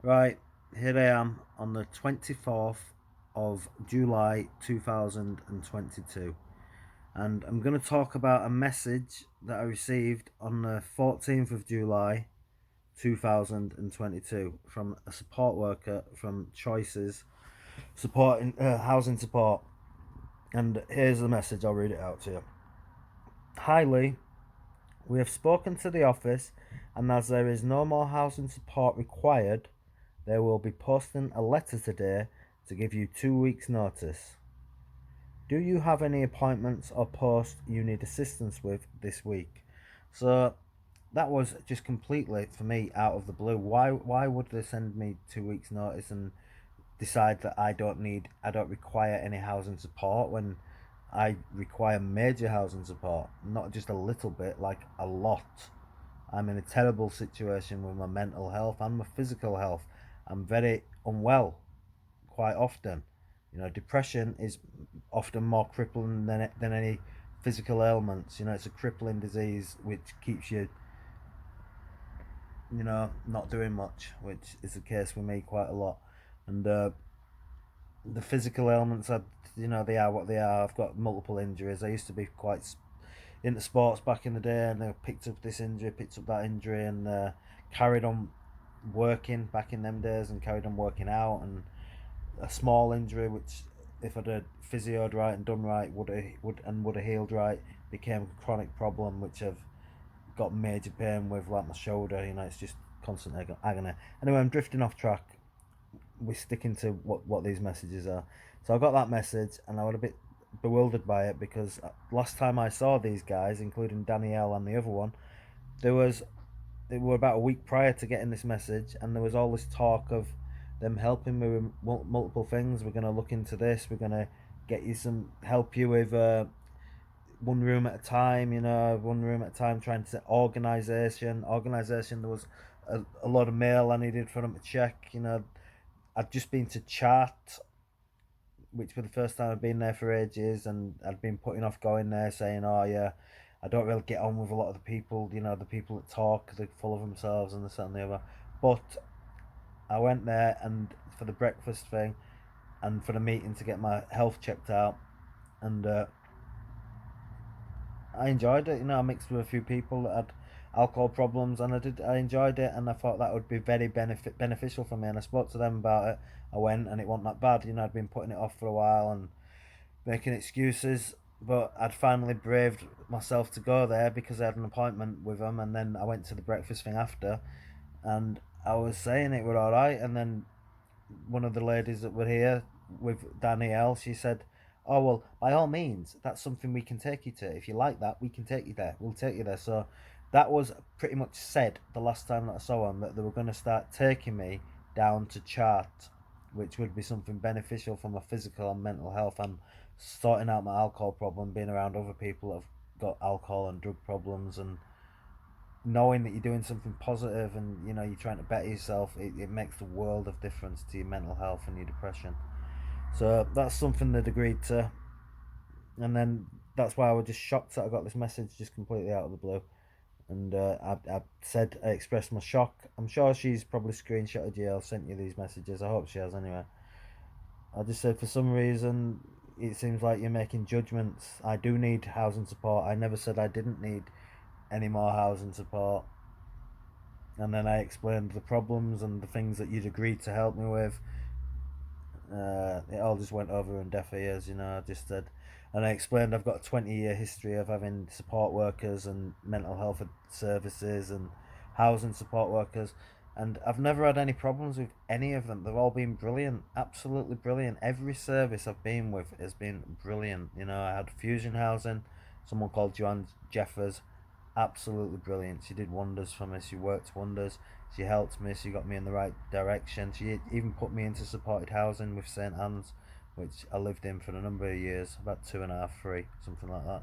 Right, here I am on the 24th of July 2022, and I'm going to talk about a message that I received on the 14th of July 2022 from a support worker from Choices supporting housing support. And here's the message, I'll read it out to you. Hi Lee, we have spoken to the office, and as there is no more housing support required, they will be posting a letter today to give you 2 weeks' notice. Do you have any appointments or posts you need assistance with this week? So that was just completely for me out of the blue. Why would they send me 2 weeks' notice and decide that I don't require any housing support when I require major housing support, not just a little bit, like a lot. I'm in a terrible situation with my mental health and my physical health. I'm very unwell quite often. Depression is often more crippling than any physical ailments. It's a crippling disease which keeps you, not doing much, which is the case with me quite a lot. And the physical ailments are, they are what they are. I've got multiple injuries. I used to be quite into sports back in the day, and I picked up this injury, picked up that injury, and carried on working back in them days, and carried on working out. And a small injury, which if I'd have physioed right and done right, would have healed right, became a chronic problem, which I've got major pain with, like my shoulder. It's just constant agony. Anyway, I'm drifting off track. We're sticking to what these messages are. So I got that message, and I was a bit bewildered by it because last time I saw these guys, including Danielle and the other one, there was they were about a week prior to getting this message, and there was all this talk of them helping me with multiple things. We're going to look into this. We're going to get you some help you with one room at a time. One room at a time. Trying to organization. There was a lot of mail I needed for them to check. I'd just been to chat, which for the first time I'd been there for ages, and I'd been putting off going there, saying, "Oh yeah, I don't really get on with a lot of the people. The people that talk, they're full of themselves and this and the other." But I went there and for the breakfast thing, and for the meeting to get my health checked out, and I enjoyed it. I mixed with a few people that had alcohol problems, and I enjoyed it, and I thought that would be very beneficial for me. And I spoke to them about it. I went, and it wasn't that bad. I'd been putting it off for a while and making excuses, but I'd finally braved myself to go there because I had an appointment with them, and then I went to the breakfast thing after, and I was saying it were all right, and then one of the ladies that were here with Danielle, she said, "Oh well, by all means, that's something we can take you to. If you like that, we can take you there. We'll take you there." So that was pretty much said the last time that I saw them, that they were going to start taking me down to chart, which would be something beneficial for my physical and mental health. I'm sorting out my alcohol problem, being around other people that have got alcohol and drug problems, and knowing that you're doing something positive, and you're trying to better yourself, it makes the world of difference to your mental health and your depression. So that's something they'd agreed to, and then that's why I was just shocked that I got this message just completely out of the blue. And I said, I expressed my shock. I'm sure she's probably screenshotted you or sent you these messages. I hope she has anyway. I just said, for some reason it seems like you're making judgments. I do need housing support. I never said I didn't need any more housing support. And then I explained the problems and the things that you'd agreed to help me with. It all just went over in deaf ears. I just said, and I explained I've got a 20-year history of having support workers and mental health services and housing support workers, and I've never had any problems with any of them. They've all been brilliant, absolutely brilliant. Every service I've been with has been brilliant. I had Fusion Housing, someone called Joanne Jeffers, absolutely brilliant. She did wonders for me. She worked wonders. She helped me. She got me in the right direction. She even put me into supported housing with St Anne's, which I lived in for a number of years, about 2.5, 3, something like that.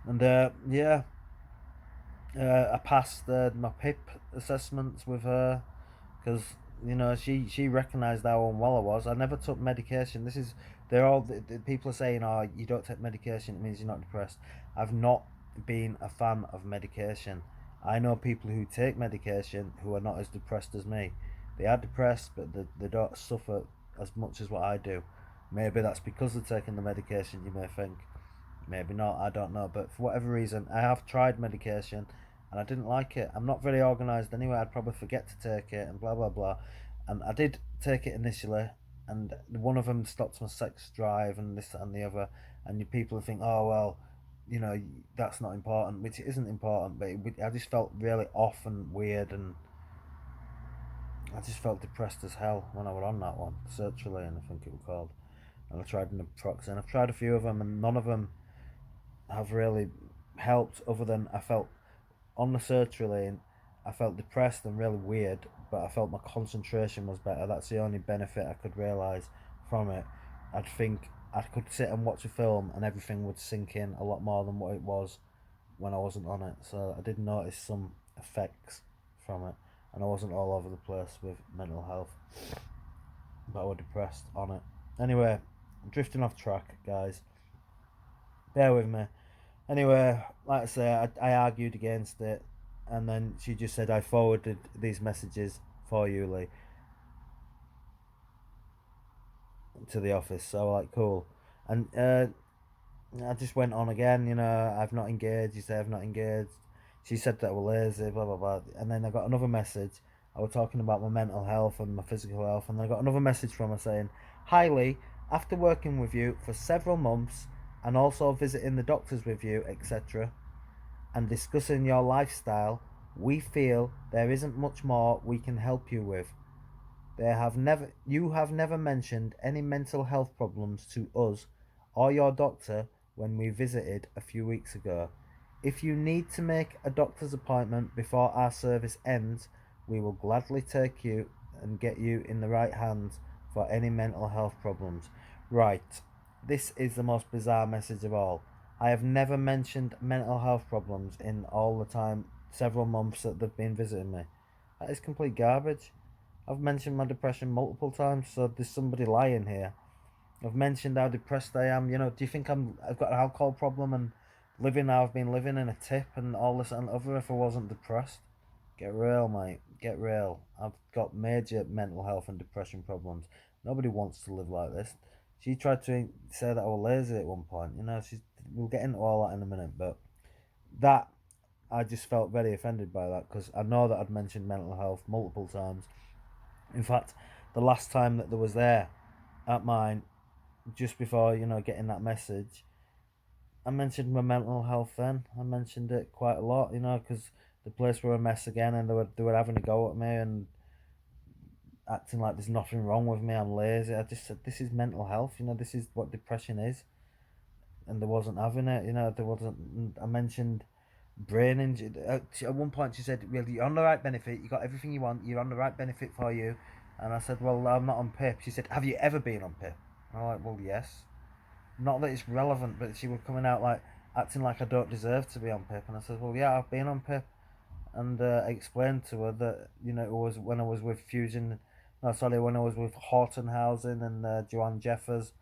And yeah, I passed my PIP assessments with her because she recognised how unwell I was. I never took medication. They're all the people are saying, "Oh, you don't take medication, it means you're not depressed." I've not been a fan of medication. I know people who take medication who are not as depressed as me. they are depressed, but they don't suffer as much as what I do. Maybe that's because they're taking the medication, you may think. Maybe not, I don't know. But for whatever reason, I have tried medication and I didn't like it. I'm not very organised anyway. I'd probably forget to take it and blah, blah, blah. And I did take it initially, and one of them stops my sex drive and this and the other. And people think, oh, well, that's not important, which it isn't important. But I just felt really off and weird, and I just felt depressed as hell when I was on that one. Sertraline, I think it was called. And I tried naproxen. I've tried a few of them, and none of them have really helped, other than I felt on the sertraline, I felt depressed and really weird, but I felt my concentration was better. That's the only benefit I could realise from it. I'd think I could sit and watch a film and everything would sink in a lot more than what it was when I wasn't on it. So I did notice some effects from it, and I wasn't all over the place with mental health, but I was depressed on it. Anyway, I'm drifting off track, guys. Bear with me. Anyway, like I say, I argued against it, and then she just said, I forwarded these messages for you, Lee, to the office. So, like, cool. And I just went on again, I've not engaged. You say I've not engaged. She said that we're lazy, blah, blah, blah. And then I got another message. I was talking about my mental health and my physical health, and then I got another message from her saying, Hi, Lee, after working with you for several months and also visiting the doctors with you, etc., and discussing your lifestyle, we feel there isn't much more we can help you with. You have never mentioned any mental health problems to us or your doctor when we visited a few weeks ago. If you need to make a doctor's appointment before our service ends, we will gladly take you and get you in the right hands for any mental health problems. Right, this is the most bizarre message of all. I have never mentioned mental health problems in all the time, several months that they've been visiting me. That is complete garbage. I've mentioned my depression multiple times, so there's somebody lying here. I've mentioned how depressed I am. Do you think I've got an alcohol problem and living how I've been living in a tip and all this and other if I wasn't depressed? Get real, mate. Get real. I've got major mental health and depression problems. Nobody wants to live like this. She tried to say that I was lazy at one point. We'll get into all that in a minute, but that I just felt very offended by that because I know that I'd mentioned mental health multiple times. In fact, the last time that they was there at mine, just before getting that message, I mentioned my mental health. Then I mentioned it quite a lot, because the place were a mess again, and they were having a go at me and acting like there's nothing wrong with me. I'm lazy. I just said this is mental health. This is what depression is, and they wasn't having it. There wasn't. I mentioned brain injury. At one point, she said, "Well, you're on the right benefit. You got everything you want. You're on the right benefit for you." And I said, "Well, I'm not on PIP." She said, "Have you ever been on PIP?" And I'm like, "Well, yes." Not that it's relevant, but she was coming out like acting like I don't deserve to be on PIP. And I said, "Well, yeah, I've been on PIP." And I explained to her that it was when I was with Fusion. No, sorry, when I was with Hortonhausen and Joanne Jeffers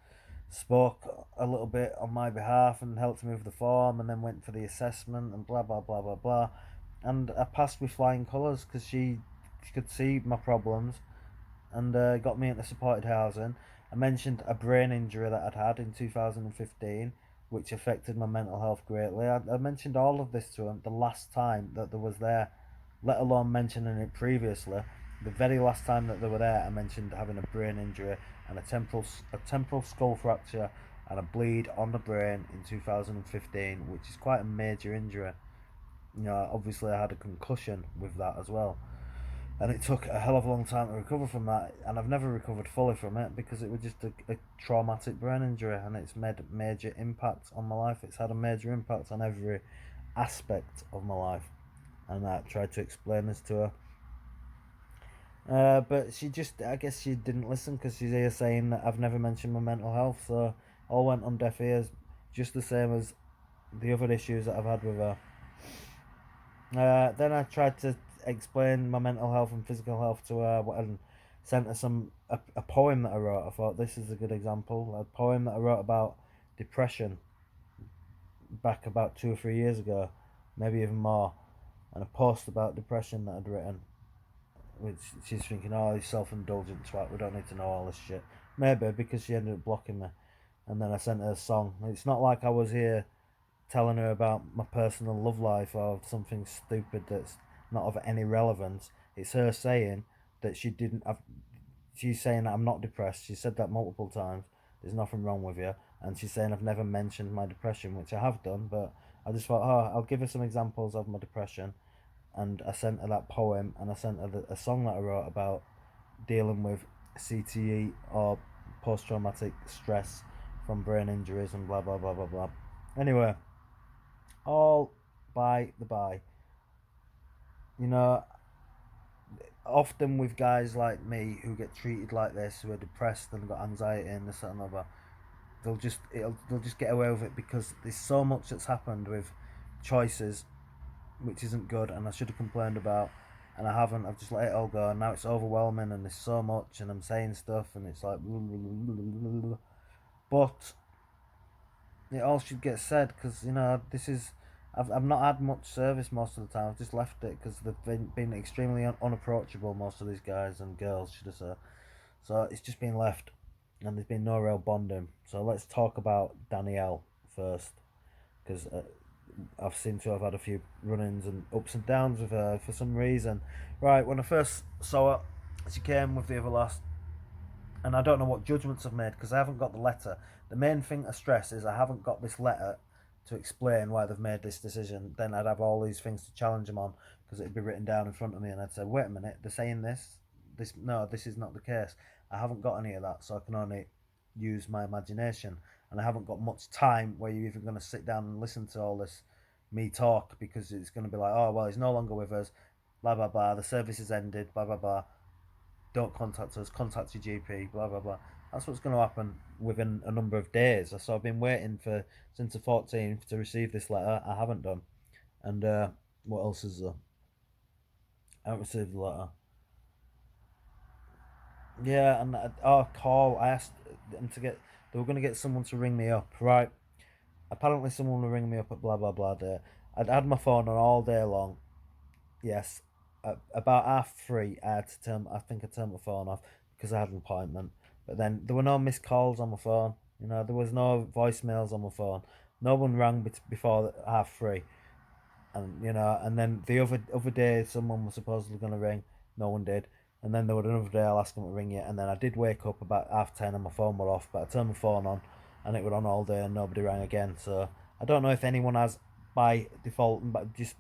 spoke a little bit on my behalf and helped me with the form, and then went for the assessment and blah blah blah blah blah, and I passed with flying colours because she could see my problems and got me into supported housing. I mentioned a brain injury that I'd had in 2015, which affected my mental health greatly. I mentioned all of this to him the last time that they was there, let alone mentioning it previously. The very last time that they were there, I mentioned having a brain injury and a temporal skull fracture and a bleed on the brain in 2015, which is quite a major injury. Obviously I had a concussion with that as well, and it took a hell of a long time to recover from that, and I've never recovered fully from it because it was just a traumatic brain injury, and it's made a major impact on my life. It's had a major impact on every aspect of my life, and I tried to explain this to her. But I guess she didn't listen because she's here saying that I've never mentioned my mental health, so all went on deaf ears, just the same as the other issues that I've had with her. Then I tried to explain my mental health and physical health to her and sent her a poem that I wrote. I thought this is a good example. A poem that I wrote about depression back about 2 or 3 years ago, maybe even more, and a post about depression that I'd written. which she's thinking, oh, he's self-indulgent twat, we don't need to know all this shit. Maybe because she ended up blocking me. And then I sent her a song. It's not like I was here telling her about my personal love life or something stupid that's not of any relevance. It's her saying that she didn't have. She's saying that I'm not depressed. She said that multiple times. There's nothing wrong with you. And she's saying I've never mentioned my depression, which I have done, but I just thought, oh, I'll give her some examples of my depression. And I sent her that poem, and I sent her a song that I wrote about dealing with CTE or post traumatic stress from brain injuries and blah blah blah blah blah. Anyway, all by the by, you know, often with guys like me who get treated like this, who are depressed and got anxiety and this that, and other, they'll just get away with it because there's so much that's happened with choices which isn't good, and I should have complained about, and I haven't. I've just let it all go, and now it's overwhelming, and there's so much, and I'm saying stuff, and it's like, but it all should get said because this is. I've not had much service most of the time. I've just left it because they've been extremely unapproachable. Most of these guys and girls, should I say? So it's just been left, and there's been no real bonding. So let's talk about Danielle first, because I've seemed to have had a few run-ins and ups and downs with her for some reason. Right, when I first saw her, she came with the other last, and I don't know what judgments I've made because I haven't got the letter. The main thing I stress is I haven't got this letter to explain why they've made this decision. Then I'd have all these things to challenge them on because it'd be written down in front of me, and I'd say, "Wait a minute, they're saying this. This no, this is not the case." I haven't got any of that, so I can only use my imagination, and I haven't got much time where you're even going to sit down and listen to all this me talk because it's going to be like, "Oh well, he's no longer with us." Blah blah blah. The service has ended. Blah blah blah. Don't contact us, contact your GP, blah blah blah. That's what's going to happen within a number of days. So I've been waiting for since the 14th to receive this letter. I haven't done. And what else is there? I haven't received the letter. Yeah, and call. I asked them to get. They were going to get someone to ring me up, right? Apparently, someone will ring me up at blah blah blah day. I'd had my phone on all day long. Yes, about 3:30, I had to turn. I think I turned my phone off because I had an appointment. But then there were no missed calls on my phone. There was no voicemails on my phone. No one rang before 3:30, and then the other day someone was supposedly going to ring. No one did. And then there was another day I'll ask them to ring you. And then I did wake up about 10:30 and my phone was off. But I turned my phone on, and it was on all day and nobody rang again. So I don't know if anyone has by default, but just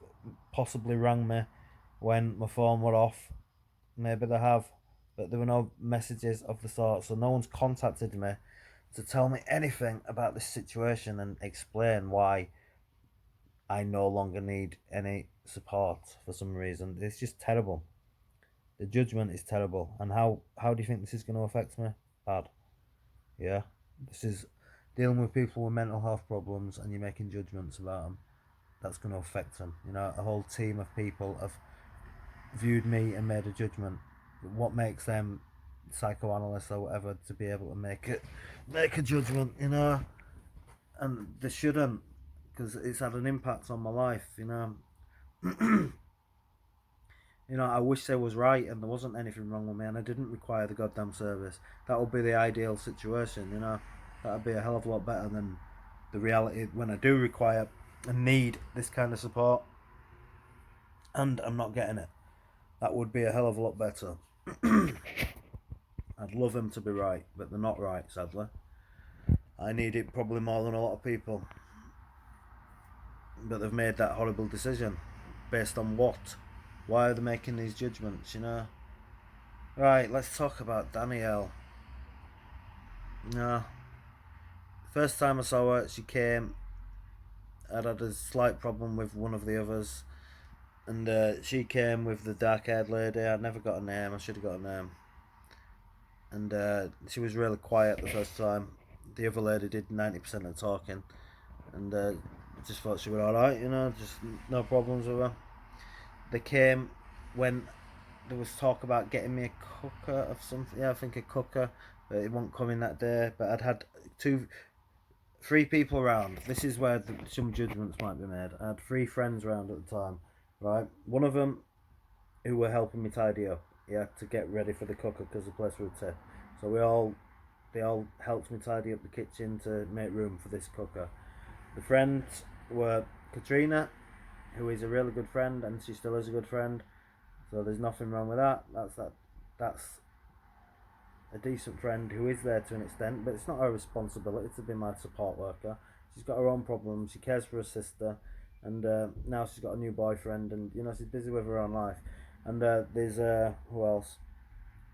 possibly rang me when my phone were off. Maybe they have, but there were no messages of the sort, so no one's contacted me to tell me anything about this situation and explain why I no longer need any support for some reason. It's just terrible. The judgment is terrible, and how do you think this is going to affect me? Bad. Yeah, this is dealing with people with mental health problems, and you're making judgments about them. That's going to affect them. A whole team of people have viewed me and made a judgment. What makes them psychoanalysts or whatever to be able to make a judgment, and they shouldn't because it's had an impact on my life. I wish they was right and there wasn't anything wrong with me and I didn't require the goddamn service. That would be the ideal situation. That would be a hell of a lot better than the reality when I do require and need this kind of support and I'm not getting it. That would be a hell of a lot better. I'd love them to be right, but they're not right, sadly. I need it probably more than a lot of people. But they've made that horrible decision. Based on what? Why are they making these judgments? Right, let's talk about Danielle. No. First time I saw her, she came. I'd had a slight problem with one of the others. And she came with the dark haired lady. I never got a name, I should have got a name. And she was really quiet the first time. The other lady did 90% of the talking. And I just thought she was alright, just no problems with her. They came when there was talk about getting me a cooker of something. Yeah, I think a cooker, but it won't come in that day. But I'd had 3 people around. This is where some judgments might be made. I had 3 friends around at the time, right? One of them who were helping me tidy up. he had to get ready for the cooker because the place would tip. So they all helped me tidy up the kitchen to make room for this cooker. The friends were Katrina, who is a really good friend, and she still is a good friend. So there's nothing wrong with that. That's a decent friend who is there to an extent, but it's not her responsibility to be my support worker. She's got her own problems. She cares for her sister, and now she's got a new boyfriend, and she's busy with her own life. And there's who else?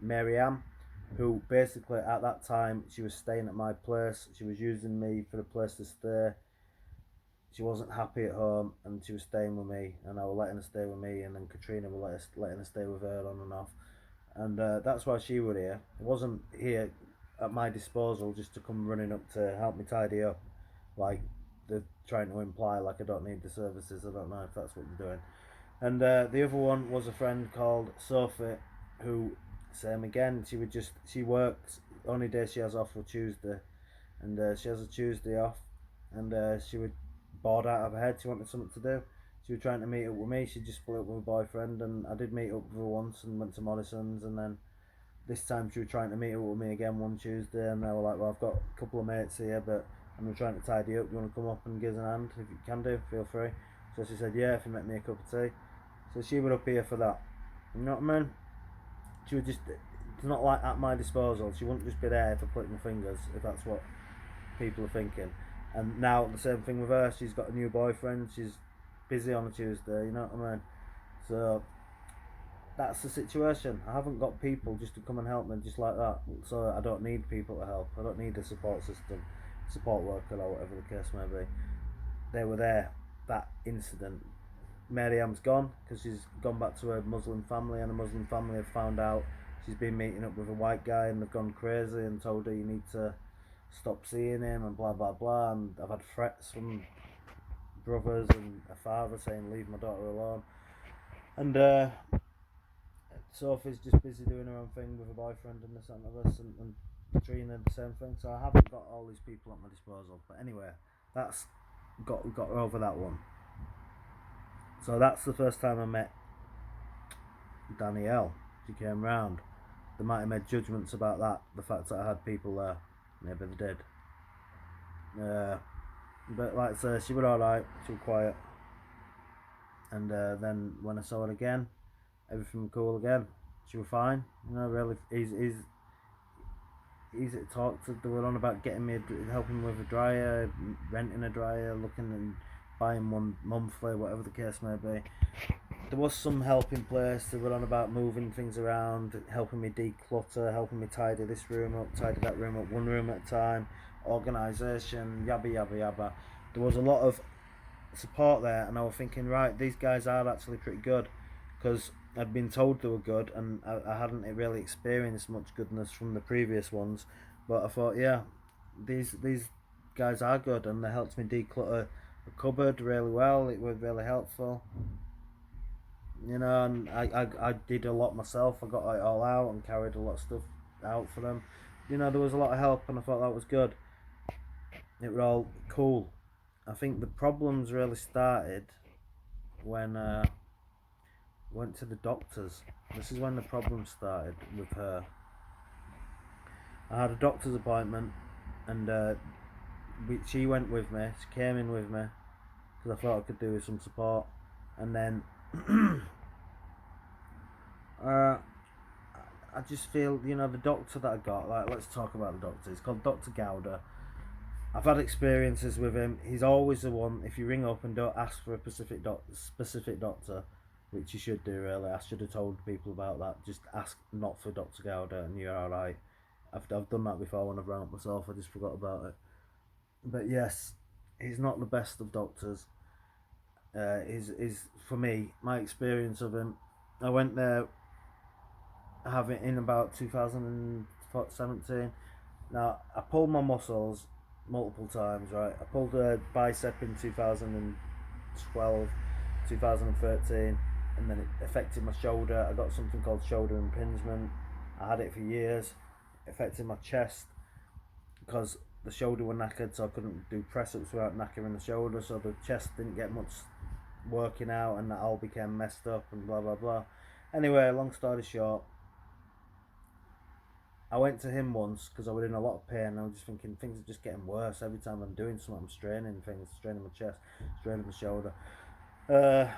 Mary Ann, who basically at that time she was staying at my place. She was using me for the place to stay. She wasn't happy at home, and she was staying with me, and I was letting her stay with me, and then Katrina was letting her stay with her on and off, and that's why she was here. It wasn't here at my disposal just to come running up to help me tidy up, like they're trying to imply, like I don't need the services. I don't know if that's what you're doing. And the other one was a friend called Sophie, who, same again. She works. Only day she has off was Tuesday, and she has a Tuesday off, and she would bored out of her head. She wanted something to do. She was trying to meet up with me. She just split up with my boyfriend, and I did meet up with her once and went to Morrison's, and then this time she was trying to meet up with me again one Tuesday, and they were like, well, I've got a couple of mates here, but I'm trying to tidy up. Do you want to come up and give us a hand? If you can do, feel free. So she said, yeah, if you make me a cup of tea. So she was up here for that. You know what I mean? She would just, it's not like at my disposal. She wouldn't just be there to click my fingers, if that's what people are thinking. And now the same thing with her. She's got a new boyfriend. She's busy on a Tuesday. You know what I mean? So that's the situation. I haven't got people just to come and help me just like that. So I don't need people to help. I don't need a support system, support worker, or whatever the case may be. They were there. That incident. Maryam's gone because she's gone back to her Muslim family, and the Muslim family have found out she's been meeting up with a white guy, and they've gone crazy and told her you need to stop seeing him and blah blah blah. And I've had threats from brothers and a father saying leave my daughter alone. And Sophie's just busy doing her own thing with her boyfriend and this and this, and Katrina the same thing. So I haven't got all these people at my disposal. But anyway, we got over that one. So that's the first time I met Danielle. She came round. They might have made judgments about that, the fact that I had people there. Maybe they did. But like I say, she was alright, she was quiet. And then when I saw her again, everything was cool again. She was fine. Really easy to talk to. They were on about helping me with a dryer, renting a dryer, looking and buying one monthly, whatever the case may be. There was some help in place. They were on about moving things around, helping me declutter, helping me tidy this room up, tidy that room up, one room at a time, organisation, yabba yabba yabba. There was a lot of support there, and I was thinking, right, these guys are actually pretty good, because I'd been told they were good, and I hadn't really experienced much goodness from the previous ones. But I thought, yeah, these guys are good, and they helped me declutter the cupboard really well. It was really helpful. And I did a lot myself. I got it all out and carried a lot of stuff out for them. There was a lot of help, and I thought that was good. It was all cool. I think the problems really started when I went to the doctors. This is when the problems started with her. I had a doctor's appointment, and she went with me. She came in with me because I thought I could do with some support. And then I just feel, the doctor that I got, like, let's talk about the doctor. He's called Dr. Gowder. I've had experiences with him. He's always the one, if you ring up and don't ask for a specific doctor, which you should do really. I should have told people about that. Just ask not for Dr. Gowder and you're alright. I've done that before when I've rang up myself. I just forgot about it. But yes, he's not the best of doctors. Is for me, my experience of him, I went there having in about 2017. Now, I pulled my muscles multiple times, right? I pulled a bicep in 2012, 2013, and then it affected my shoulder. I got something called shoulder impingement. I had it for years. It affected my chest because the shoulder were knackered, so I couldn't do press-ups without knackering the shoulder, so the chest didn't get much working out, and that all became messed up and blah blah blah. Anyway, long story short, I went to him once because I was in a lot of pain. And I was just thinking things are just getting worse every time I'm doing something. I'm straining things, straining my chest, straining my shoulder. Uh,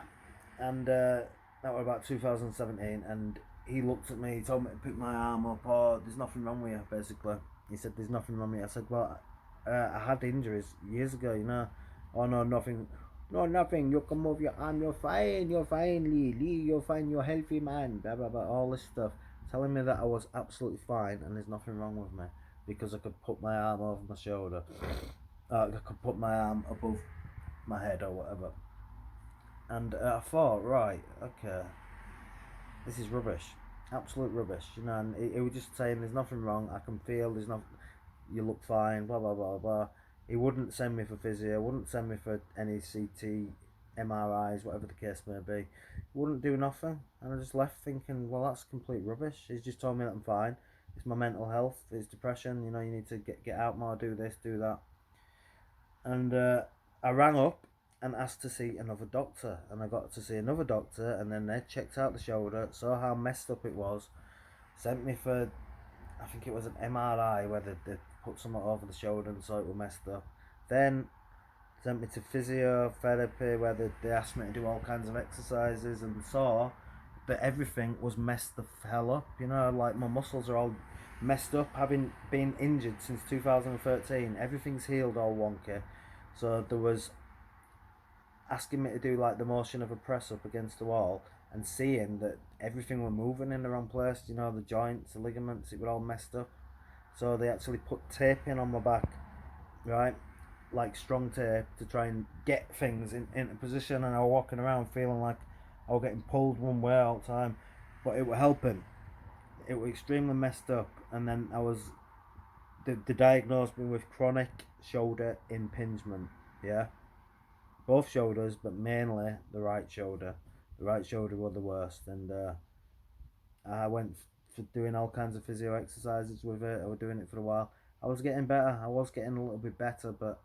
and that was about 2017. And he looked at me. He told me to pick my arm up. Oh, there's nothing wrong with you. Basically, he said there's nothing wrong with you. I said, well, I had injuries years ago. Oh no, nothing. No, nothing. You can move your arm. You're fine. You're fine, Lee. You're fine. You're healthy, man. Blah blah blah. All this stuff, telling me that I was absolutely fine and there's nothing wrong with me because I could put my arm over my shoulder. I could put my arm above my head or whatever. And I thought, right, okay, this is rubbish, absolute rubbish. And it was just saying there's nothing wrong. I can feel there's no, you look fine. Blah blah blah blah. He wouldn't send me for physio. Wouldn't send me for any CT, MRIs, whatever the case may be. He wouldn't do nothing, and I just left thinking, well, that's complete rubbish. He's just told me that I'm fine. It's my mental health. It's depression. You need to get out more. Do this. Do that. And I rang up and asked to see another doctor, and I got to see another doctor, and then they checked out the shoulder, saw how messed up it was, sent me for, I think it was an MRI where they put something over the shoulder and saw it was messed up. Then sent me to physiotherapy where they asked me to do all kinds of exercises and saw that everything was messed the hell up. Like my muscles are all messed up, having been injured since 2013. Everything's healed all wonky. So there was asking me to do like the motion of a press up against the wall and seeing that everything were moving in the wrong place. The joints, the ligaments, it were all messed up. So they actually put tape in on my back, right? Like strong tape to try and get things into position, and I was walking around feeling like I was getting pulled one way all the time, but it was helping. It was extremely messed up, and then they diagnosed me with chronic shoulder impingement. Yeah, both shoulders, but mainly the right shoulder. The right shoulder was the worst, and I went for doing all kinds of physio exercises with it. I was doing it for a while. I was getting better. I was getting a little bit better, but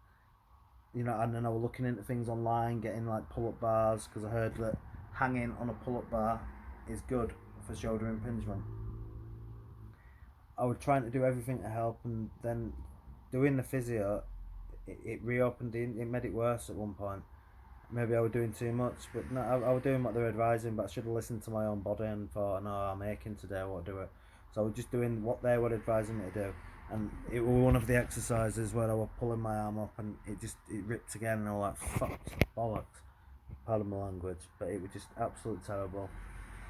and then I was looking into things online, getting like pull-up bars because I heard that hanging on a pull-up bar is good for shoulder impingement. I was trying to do everything to help, and then doing the physio, it reopened. It made it worse at one point. Maybe I was doing too much, but no, I was doing what they were advising. But I should have listened to my own body and thought, no, I'm aching today. I won't do it. So I was just doing what they were advising me to do, and it was one of the exercises where I was pulling my arm up, and it ripped again, and I was like, fuck, bollocks. Pardon my language, but it was just absolutely terrible.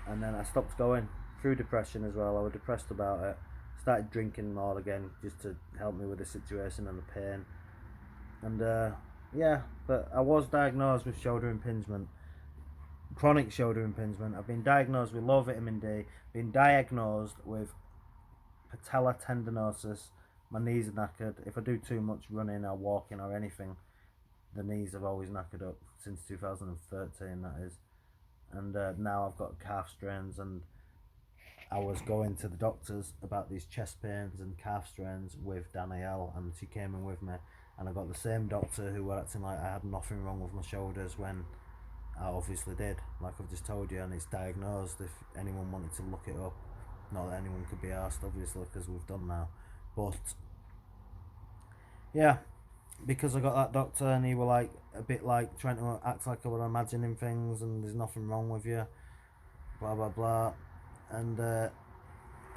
And then I stopped going through depression as well. I was depressed about it. Started drinking more again just to help me with the situation and the pain. And yeah, but I was diagnosed with shoulder impingement, chronic shoulder impingement. I've been diagnosed with low vitamin D, been diagnosed with patella tendinosis. My knees are knackered. If I do too much running or walking or anything, the knees have always knackered up since 2013, that is. And now I've got calf strains, and I was going to the doctors about these chest pains and calf strains with Danielle, and she came in with me, and I got the same doctor who were acting like I had nothing wrong with my shoulders when I obviously did, like I've just told you, and it's diagnosed if anyone wanted to look it up. Not that anyone could be asked, obviously, because we've done now. But yeah, because I got that doctor, and he were like a bit like trying to act like I were imagining things, and there's nothing wrong with you, blah blah blah, and I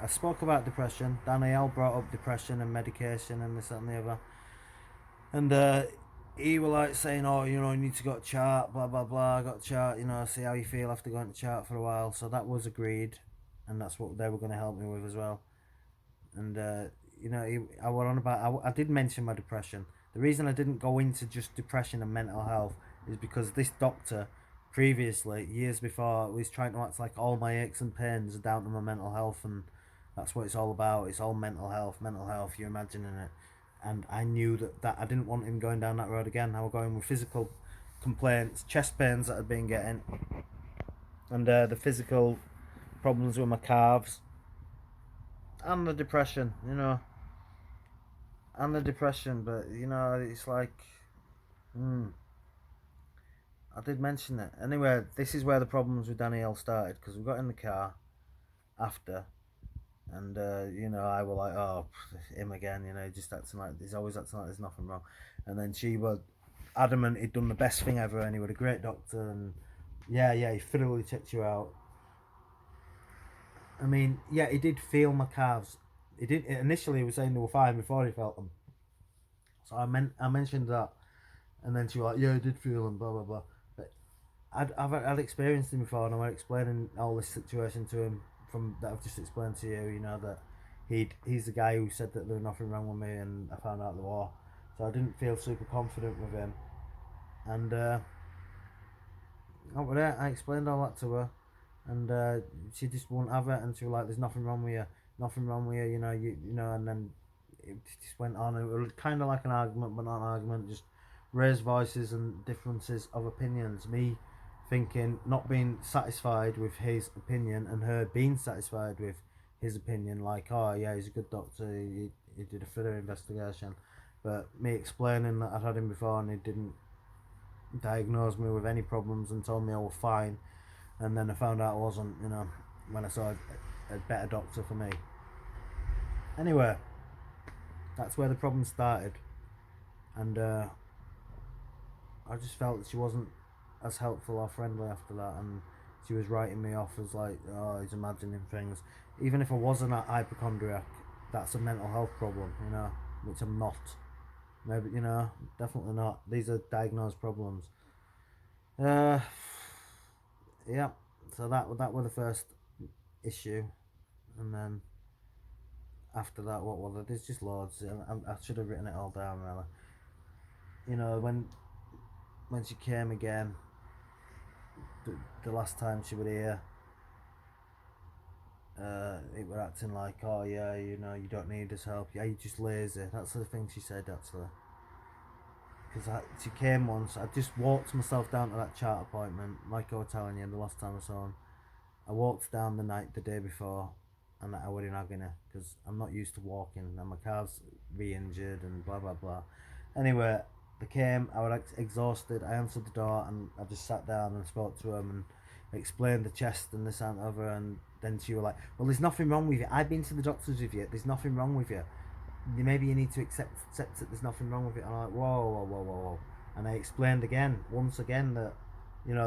spoke about depression. Danielle brought up depression and medication and this that, and the other. And he were like saying, oh, you need to go to chart, blah, blah, blah. I got to chart, see how you feel after going to chart for a while. So that was agreed. And that's what they were going to help me with as well. And, I went on about, I did mention my depression. The reason I didn't go into just depression and mental health is because this doctor previously, years before, was trying to act like all my aches and pains are down to my mental health, and that's what it's all about. It's all mental health, you're imagining it. And I knew that I didn't want him going down that road again. I was going with physical complaints, chest pains that I'd been getting, and the physical problems with my calves, and the depression, and the depression. But it's like, I did mention it. Anyway, this is where the problems with Danielle started, because we got in the car after, And I were like, oh, him again. Just acting like he's always acting like there's nothing wrong. And then she was adamant he'd done the best thing ever, and he was a great doctor. And yeah, he thoroughly checked you out. I mean, yeah, he did feel my calves. He did initially. He was saying they were fine before he felt them. So I mentioned that, and then she was like, yeah, I did feel them, blah blah blah. But I'd experienced him before, and I was explaining all this situation to him from that I've just explained to you. That he's the guy who said that there was nothing wrong with me, and I found out there was. So I didn't feel super confident with him, and over there I explained all that to her, and she just wouldn't have it, and she was like, "There's nothing wrong with you, nothing wrong with you, and then it just went on. It was kind of like an argument, but not an argument, just raised voices and differences of opinions. Me thinking, not being satisfied with his opinion, and her being satisfied with his opinion, like, oh yeah, he's a good doctor, he did a thorough investigation. But me explaining that I'd had him before and he didn't diagnose me with any problems and told me I was fine, and then I found out I wasn't, when I saw a better doctor for me. Anyway, that's where the problem started, and I just felt that she wasn't as helpful or friendly after that, and she was writing me off as like, oh, he's imagining things. Even if I wasn't a hypochondriac, that's a mental health problem, which I'm not. Maybe, definitely not. These are diagnosed problems. Uh, yeah. So that was the first issue, and then after that, what was it? There's just loads. I should have written it all down, really. When she came again, the last time she was here, it were acting like, oh yeah, you don't need his help. Yeah, you're just lazy. That's the thing she said, actually. Because she came once. I just walked myself down to that chart appointment, like I was telling you the last time I saw him. I walked down the day before, and I was in agony because I'm not used to walking, and my car's re-injured and blah blah blah. Anyway, they came. I was exhausted. I answered the door, and I just sat down and spoke to him and explained the chest and this and over. And then she was like, "Well, there's nothing wrong with you. I've been to the doctors with you. There's nothing wrong with you. Maybe you need to accept that there's nothing wrong with it." And I'm like, whoa. And I explained once again, that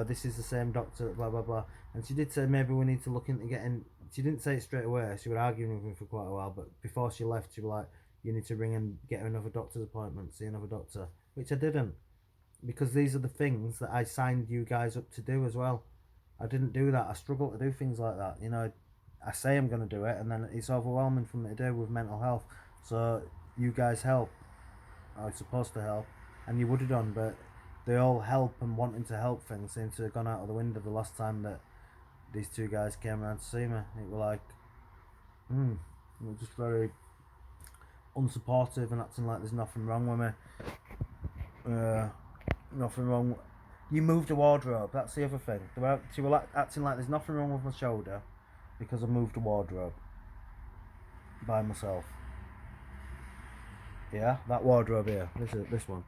this is the same doctor, blah blah blah. And she did say maybe we need to look into getting. She didn't say it straight away. She was arguing with me for quite a while, but before she left, she was like, "You need to ring and get another doctor's appointment, see another doctor," which I didn't, because these are the things that I signed you guys up to do as well. I didn't do that. I struggle to do things like that. I say I'm going to do it, and then it's overwhelming for me to do with mental health. So you guys help. I was supposed to help, and you would have done, but they all help and wanting to help things seem to have gone out of the window the last time that these two guys came around to see me. It were like, it were just very unsupportive and acting like there's nothing wrong with me. Nothing wrong. You moved a wardrobe. That's the other thing. She were acting like there's nothing wrong with my shoulder because I moved a wardrobe by myself. Yeah, that wardrobe here. This one.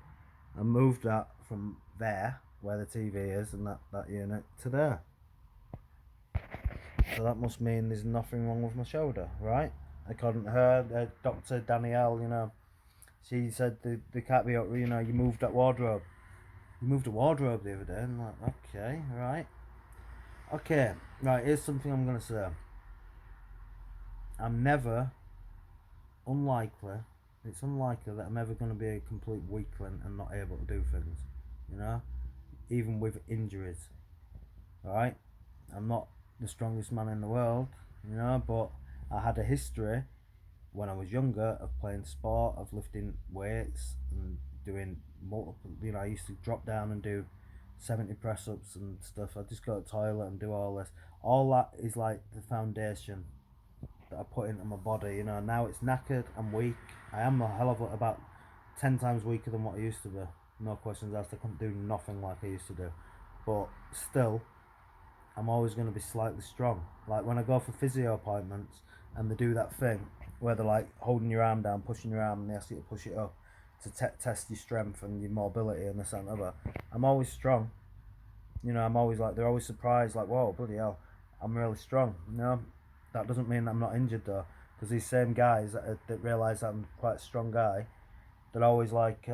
I moved that from there, where the TV is, and that unit, to there. So that must mean there's nothing wrong with my shoulder, right? According to her, Dr. Danielle, she said they can't be, you moved that wardrobe. You moved a wardrobe the other day. And I'm like, okay, right. Okay, right, here's something I'm going to say. I'm never, unlikely, it's unlikely that I'm ever going to be a complete weakling and not able to do things, even with injuries. Alright? I'm not the strongest man in the world, but I had a history when I was younger of playing sport, of lifting weights and doing multiple, I used to drop down and do 70 press ups and stuff. I just go to the toilet and do all this. All that is like the foundation that I put into my body, Now it's knackered, I'm weak. I am a hell of about 10 times weaker than what I used to be. No questions asked. I couldn't do nothing like I used to do. But still, I'm always going to be slightly strong. Like when I go for physio appointments and they do that thing where they're like holding your arm down, pushing your arm, and they ask you to push it up to test your strength and your mobility and this and that. I'm always strong. I'm always like, they're always surprised, like, whoa, bloody hell, I'm really strong. That doesn't mean I'm not injured though. Because these same guys that realise I'm quite a strong guy, they're always like,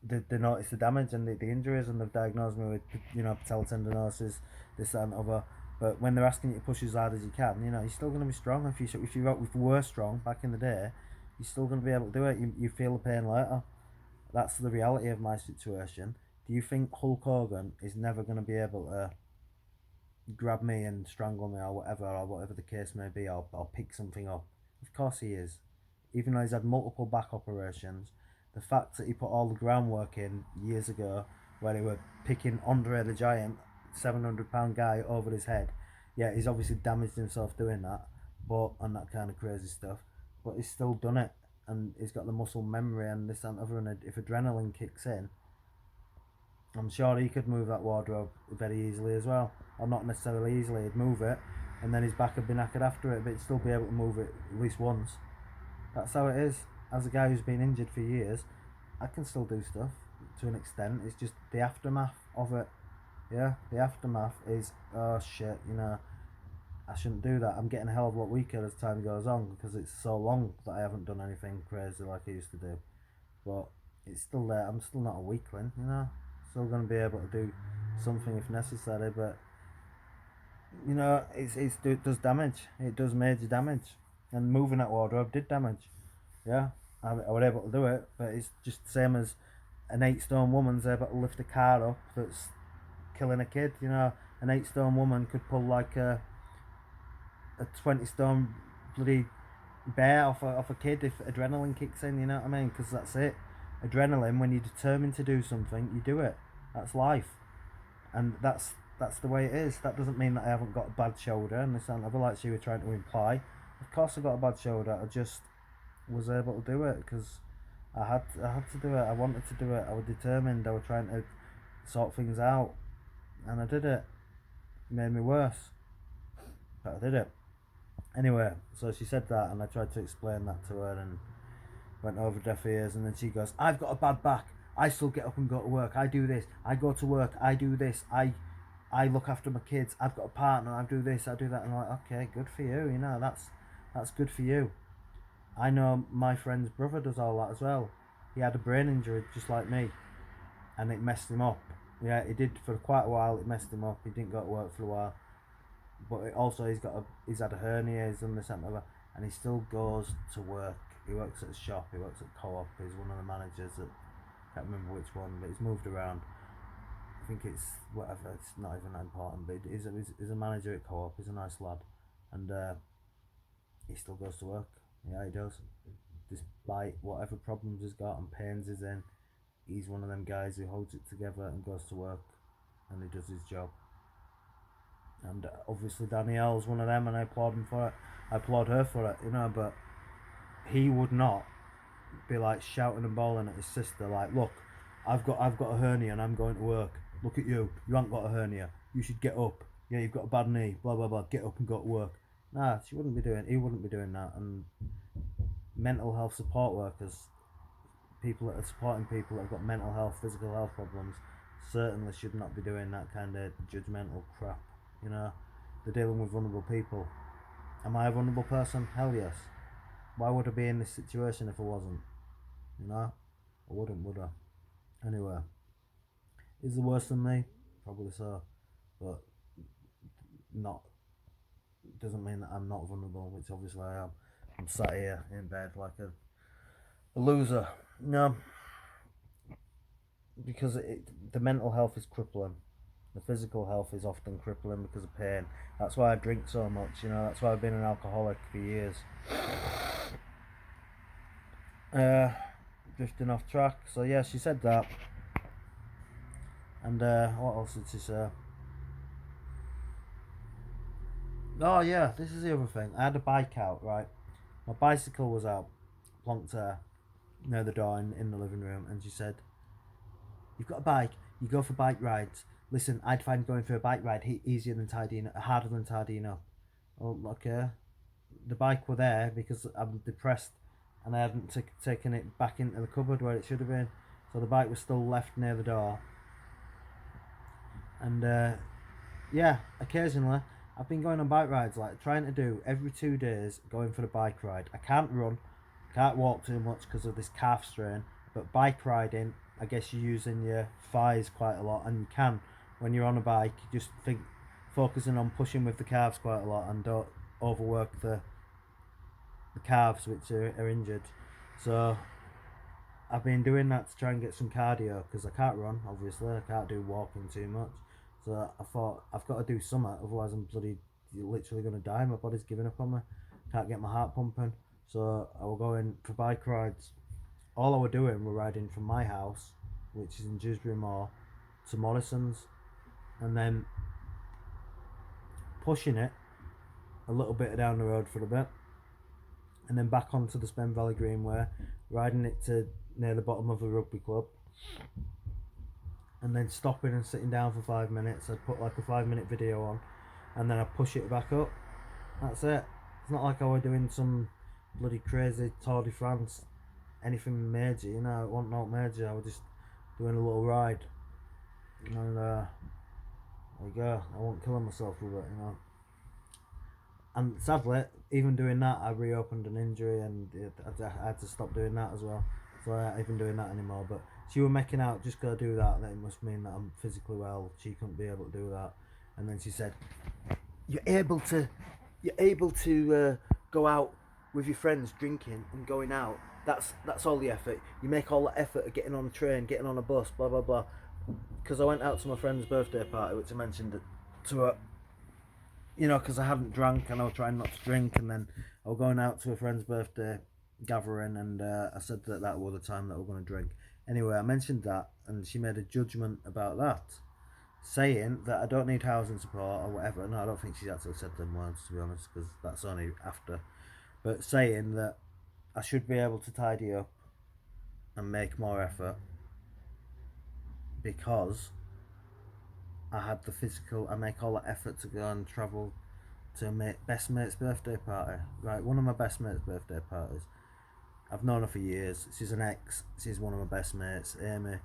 they notice the damage and the injuries, and they've diagnosed me with, patella tendinosis, this, that, and other. But when they're asking you to push as hard as you can, you're still going to be strong. If you were strong back in the day, you're still going to be able to do it. You feel the pain later. That's the reality of my situation. Do you think Hulk Hogan is never going to be able to grab me and strangle me, or whatever the case may be, or pick something up? Of course he is. Even though he's had multiple back operations, the fact that he put all the groundwork in years ago, where he were picking Andre the Giant, 700-pound guy, over his head. Yeah, he's obviously damaged himself doing that, and that kind of crazy stuff. But he's still done it, and he's got the muscle memory and this and other. And if adrenaline kicks in, I'm sure he could move that wardrobe very easily as well. Or not necessarily easily, he'd move it, and then his back would be knackered after it, but he'd still be able to move it at least once. That's how it is. As a guy who's been injured for years, I can still do stuff to an extent. It's just the aftermath of it. Yeah, the aftermath is, oh shit, I shouldn't do that. I'm getting a hell of a lot weaker as time goes on because it's so long that I haven't done anything crazy like I used to do. But it's still there. I'm still not a weakling, Still going to be able to do something if necessary, but it does damage. It does major damage, and moving that wardrobe did damage. Yeah, I was able to do it, but it's just the same as an 8 stone woman's able to lift a car up that's killing a kid. An 8 stone woman could pull like a 20 stone bloody bear off a kid if adrenaline kicks in. You know what I mean? Because that's it. Adrenaline, when you're determined to do something, you do it. That's life, and that's the way it is. That doesn't mean that I haven't got a bad shoulder, and this sounds like you were trying to imply. Of course, I got a bad shoulder. I just was able to do it because I had to do it. I wanted to do it. I was determined. I was trying to sort things out, and I did it. It made me worse, but I did it anyway. So she said that, and I tried to explain that to her, and went over deaf ears. And then she goes, "I've got a bad back. I still get up and go to work. I do this. I go to work. I do this. I look after my kids. I've got a partner. I do this. I do that." And I'm like, okay, good for you. That's good for you. I know my friend's brother does all that as well. He had a brain injury just like me, and it messed him up. Yeah, it did for quite a while. It messed him up. He didn't go to work for a while, but he's had a hernia. He's done this and that, and he still goes to work. He works at a shop. He works at Co-op. He's one of the managers at, I can't remember which one, but he's moved around. I think it's whatever. It's not even that important. But he's a manager at Co-op. He's a nice lad, and he still goes to work. Yeah, he does. Despite whatever problems he's got and pains he's in, he's one of them guys who holds it together and goes to work, and he does his job. And obviously Danielle's one of them, and I applaud him for it. I applaud her for it, but he would not be like shouting and bawling at his sister like, "Look, I've got a hernia and I'm going to work. Look at you. You haven't got a hernia. You should get up. Yeah, you've got a bad knee. Blah blah blah. Get up and go to work." Nah, he wouldn't be doing that. And mental health support workers, people that are supporting people that have got mental health, physical health problems, certainly should not be doing that kind of judgmental crap. They're dealing with vulnerable people. Am I a vulnerable person? Hell yes. Why would I be in this situation if I wasn't? I wouldn't, would I? Anyway, is there worse than me? Probably so, but not. Doesn't mean that I'm not vulnerable, which obviously I am. I'm sat here in bed like a loser. No, because the mental health is crippling. The physical health is often crippling because of pain. That's why I drink so much. That's why I've been an alcoholic for years. Drifting off track. So yeah, she said that. And what else did she say? Oh yeah, this is the other thing. I had a bike out, right? My bicycle was out, plonked there near the door in the living room, and she said, "You've got a bike. You go for bike rides. Listen, I'd find going for a bike ride easier than tidying, harder than tidying up." Oh, okay. The bike were there because I'm depressed, and I hadn't taken it back into the cupboard where it should have been. So the bike was still left near the door. And yeah, occasionally I've been going on bike rides, like trying to do every 2 days, going for the bike ride. I can't run, can't walk too much because of this calf strain, but bike riding, I guess you're using your thighs quite a lot, and you can, when you're on a bike, you just think, focusing on pushing with the calves quite a lot and don't overwork the calves which are injured. So I've been doing that to try and get some cardio because I can't run, obviously, I can't do walking too much. So I thought I've got to do something, otherwise I'm bloody literally going to die. My body's giving up on me. Can't get my heart pumping. So I was going for bike rides. All I were doing were riding from my house, which is in Dewsbury Moor, to Morrison's, and then pushing it a little bit down the road for a bit, and then back onto the Spen Valley Greenway, riding it to near the bottom of the rugby club, and then stopping and sitting down for 5 minutes. I'd put like a 5 minute video on, and then I'd push it back up. That's it. It's not like I was doing some bloody crazy Tour de France, anything major, you know, it wasn't not major. I was just doing a little ride, and there you go. I wasn't killing myself with it, you know. And sadly, even doing that, I reopened an injury, and I had to stop doing that as well. So I'm not even doing that anymore. But she was making out, just go do that, then it must mean that I'm physically well. She couldn't be able to do that. And then she said, you're able to go out with your friends drinking and going out. That's all the effort. You make all the effort of getting on a train, getting on a bus, blah blah blah. Because I went out to my friend's birthday party, which I mentioned to her, you know, because I hadn't drank and I was trying not to drink, and then I was going out to a friend's birthday gathering, and I said that was the time that we were going to drink. Anyway, I mentioned that, and she made a judgment about that, saying that I don't need housing support or whatever. No, I don't think she actually said them words, to be honest, because that's only after. But saying that I should be able to tidy up and make more effort because I had the physical. I make all the effort to go and travel to my best mate's birthday party. Right, one of my best mate's birthday parties. I've known her for years. She's an ex. She's one of my best mates, Amy.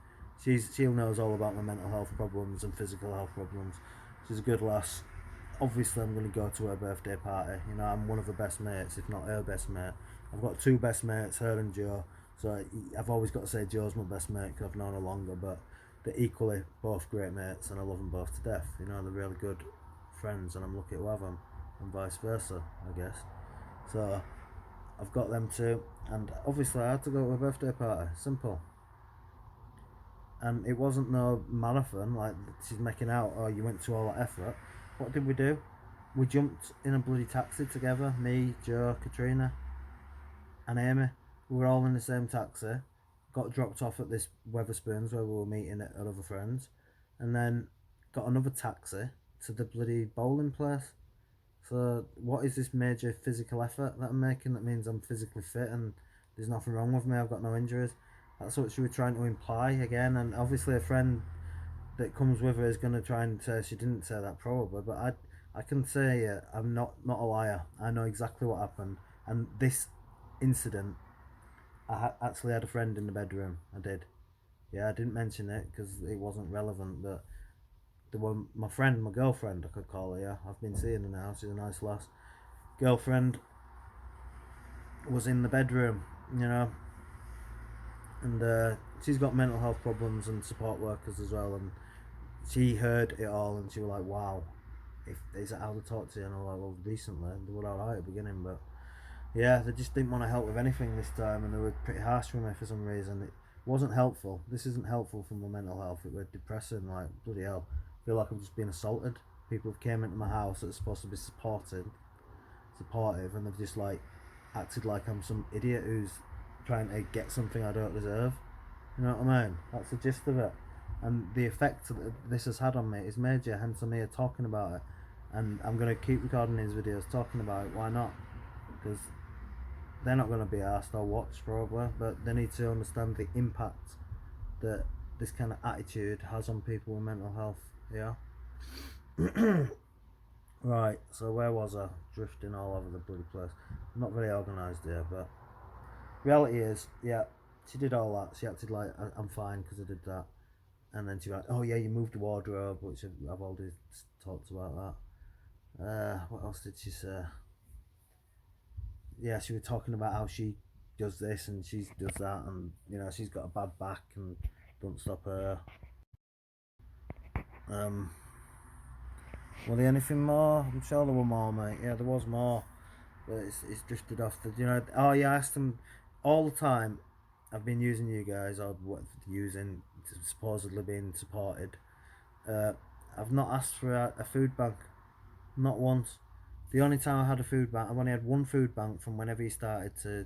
She knows all about my mental health problems and physical health problems. She's a good lass. Obviously, I'm going to go to her birthday party. You know, I'm one of her best mates, if not her best mate. I've got two best mates, her and Joe. So I've always got to say Joe's my best mate because I've known her longer. But they're equally both great mates, and I love them both to death. You know, they're really good friends, and I'm lucky to have them, and vice versa, I guess. So I've got them too, and obviously I had to go to a birthday party. Simple. And it wasn't no marathon like she's making out. Oh, you went to all that effort. What did we do? We jumped in a bloody taxi together. Me, Joe, Katrina, and Amy. We were all in the same taxi. Got dropped off at this Weatherspoons where we were meeting at other friends, and then got another taxi to the bloody bowling place. So what is this major physical effort that I'm making that means I'm physically fit and there's nothing wrong with me, I've got no injuries? That's what she was trying to imply again, and obviously a friend that comes with her is going to try and say she didn't say that probably, but I can say I'm not a liar. I know exactly what happened, and this incident, actually had a friend in the bedroom. I did. Yeah, I didn't mention it because it wasn't relevant, but the one, my friend, my girlfriend, I could call her. Yeah, I've been seeing her now. She's a nice lass. Girlfriend was in the bedroom, you know, and she's got mental health problems and support workers as well. And she heard it all, and she was like, "Wow, if is that how they talk to you?" And I was like, "Well, recently they were alright at the beginning, but yeah, they just didn't want to help with anything this time, and they were pretty harsh with me for some reason. It wasn't helpful. This isn't helpful for my mental health. It was depressing. Like bloody hell, I feel like I'm just being assaulted. People have came into my house that are supposed to be supportive, and they've just like acted like I'm some idiot who's trying to get something I don't deserve. You know what I mean? That's the gist of it. And the effect that this has had on me is major, hence I'm here talking about it. And I'm going to keep recording these videos talking about it. Why not? Because they're not going to be asked or watched probably, but they need to understand the impact that this kind of attitude has on people with mental health. Yeah. Right, so where was I? Drifting all over the bloody place. I'm not very organised here, but reality is, yeah, she did all that. She acted like I'm fine because I did that, and then she went, "Oh yeah, you moved the wardrobe," which I've already talked about that. What else did she say? Yeah, she was talking about how she does this and she does that, and she's got a bad back and don't stop her. Um, were there anything more? I'm sure there were more, mate. Yeah, there was more, but it's drifted off. Oh yeah, I asked them all the time. I've been using you guys, or what using, supposedly being supported. Uh, I've not asked for a food bank, not once. The only time I had a food bank, I've only had one food bank from whenever he started to.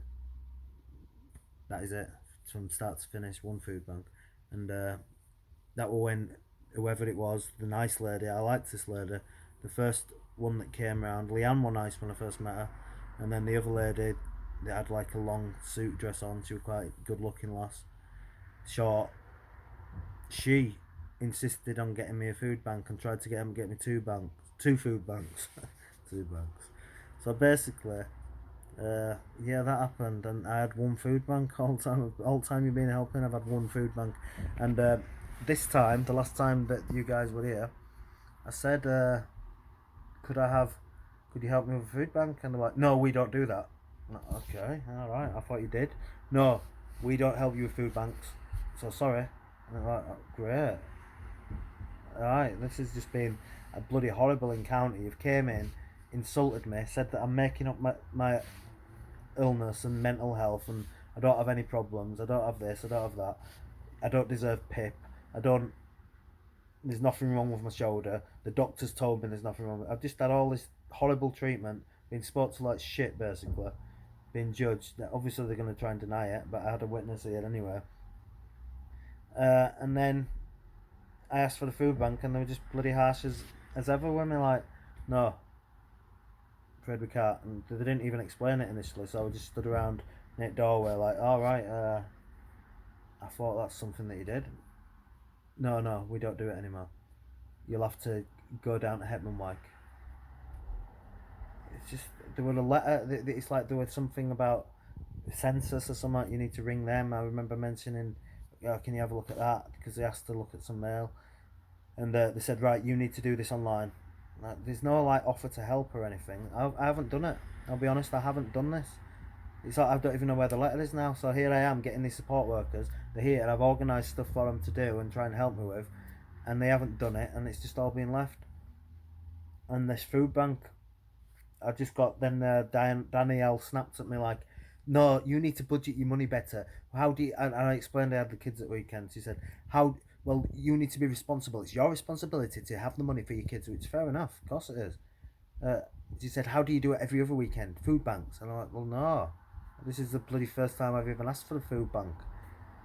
That is it, from start to finish, one food bank, and that was when whoever it was, the nice lady, I liked this lady, the first one that came round. Leanne was nice when I first met her, and then the other lady, that had like a long suit dress on. She was quite a good looking lass, short. She insisted on getting me a food bank and tried to get me two food banks, two banks. So basically, yeah, that happened, and I had one food bank all the time. All the time you've been helping, I've had one food bank, and this time, the last time that you guys were here, I said, "Could I have? Could you help me with a food bank?" And they're like, "No, we don't do that." Okay, all right. I thought you did. No, we don't help you with food banks. So sorry. And they're like, oh, great. All right, this has just been a bloody horrible encounter. You've came in, insulted me, said that I'm making up my illness and mental health, and I don't have any problems. I don't have this. I don't have that. I don't deserve PIP. I don't. There's nothing wrong with my shoulder. The doctors told me there's nothing wrong. I've just had all this horrible treatment, been spoke to like shit, basically, been judged. Obviously, they're going to try and deny it, but I had a witness here anyway. And then I asked for the food bank, and they were just bloody harsh as ever with me. Like, no, afraid we can't. And they didn't even explain it initially, so I just stood around near the doorway, like, all right. I thought that's something that you did. No, no, we don't do it anymore. You'll have to go down to Hetman Wyke. It's just there was a letter. It's like there was something about census or something. You need to ring them. I remember mentioning, oh, can you have a look at that? Because they asked to look at some mail, and they said, right, you need to do this online. Like, there's no like offer to help or anything. I haven't done it. I'll be honest, I haven't done this. It's like I don't even know where the letter is now. So here I am getting these support workers. They're here. I've organised stuff for them to do and try and help me with, and they haven't done it, and it's just all being left. And this food bank, I just got then Danielle snapped at me like, "No, you need to budget your money better. How do you?" And I explained I had the kids at weekends. She said, "How? Well, you need to be responsible. It's your responsibility to have the money for your kids." Which is fair enough. Of course it is. Uh, she said, "How do you do it every other weekend? Food banks?" And I'm like, "Well, no. This is the bloody first time I've even asked for a food bank.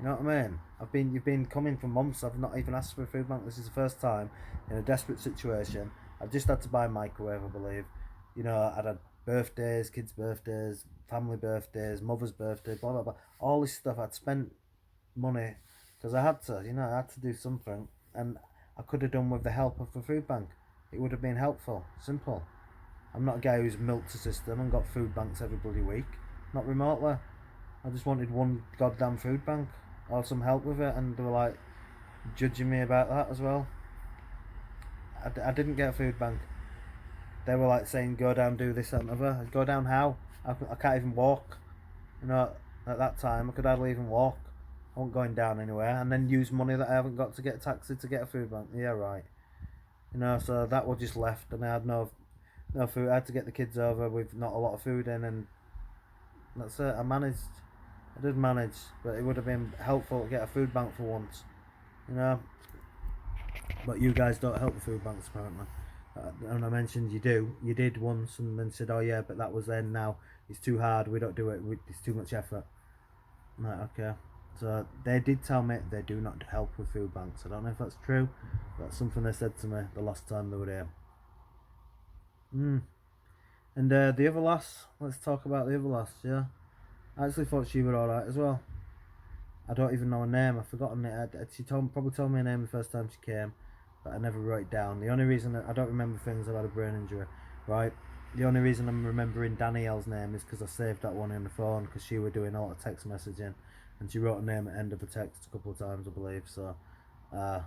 You know what I mean? You've been coming for months. I've not even asked for a food bank. This is the first time in a desperate situation. I've just had to buy a microwave, I believe. I'd had birthdays, kids' birthdays, family birthdays, mother's birthday, blah blah blah. All this stuff. I'd spent money because I had to. I had to do something, and I could have done with the help of the food bank. It would have been helpful. Simple. I'm not a guy who's milked the system and got food banks every bloody week. Not remotely. I just wanted one goddamn food bank or some help with it, and they were like judging me about that as well. I didn't get a food bank. They were like saying, go down, do this, that, and other. Go down how? I can't even walk. At that time, I could hardly even walk. I wasn't going down anywhere. And then use money that I haven't got to get a taxi to get a food bank. Yeah, right. So that was just left, and I had no food. I had to get the kids over with not a lot of food in, and that's it. I managed. I did manage, but it would have been helpful to get a food bank for once, you know. But you guys don't help the food banks apparently. And I mentioned you did once, and then said, "Oh yeah, but that was then. Now it's too hard. We don't do it. It's too much effort." Right, okay. So they did tell me they do not help with food banks. I don't know if that's true. But that's something they said to me the last time they were here. And the other lass. Let's talk about the other lass. Yeah, I actually thought she was alright as well. I don't even know her name. I've forgotten it. She probably told me her name the first time she came, but I never wrote it down. The only reason I don't remember things, I've had a brain injury, right? The only reason I'm remembering Danielle's name is because I saved that one in the phone because she was doing a lot of text messaging, and she wrote a name at the end of the text a couple of times, I believe. So I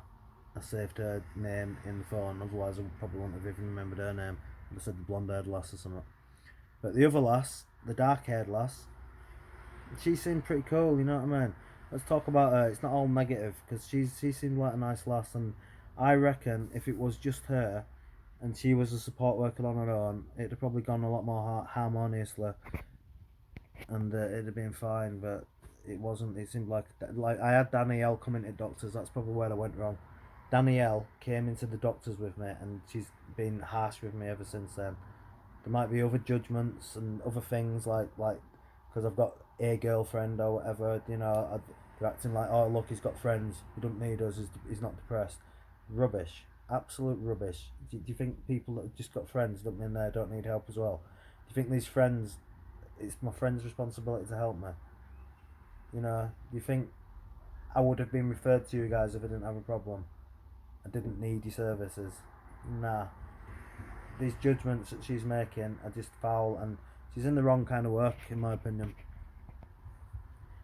saved her name in the phone. Otherwise, I probably wouldn't have even remembered her name. I said the blonde-haired lass or something. But the other lass, the dark-haired lass, she seemed pretty cool. You know what I mean? Let's talk about her. It's not all negative because she seemed like a nice lass, and I reckon if it was just her and she was a support worker on her own, it'd have probably gone a lot more harmoniously, and it'd have been fine. But it wasn't. It seemed like I had Danielle come into doctors. That's probably where I went wrong. Danielle came into the doctors with me, and she's been harsh with me ever since then. There might be other judgments and other things like because I've got a girlfriend or whatever. They're acting like, oh look, he's got friends. He doesn't need us. He's not depressed. Rubbish. Absolute rubbish. Do you think people that have just got friends don't mean they don't need help as well? Do you think these friends? It's my friend's responsibility to help me. Do you think I would have been referred to you guys if I didn't have a problem? I didn't need your services. Nah. These judgments that she's making are just foul, and she's in the wrong kind of work, in my opinion.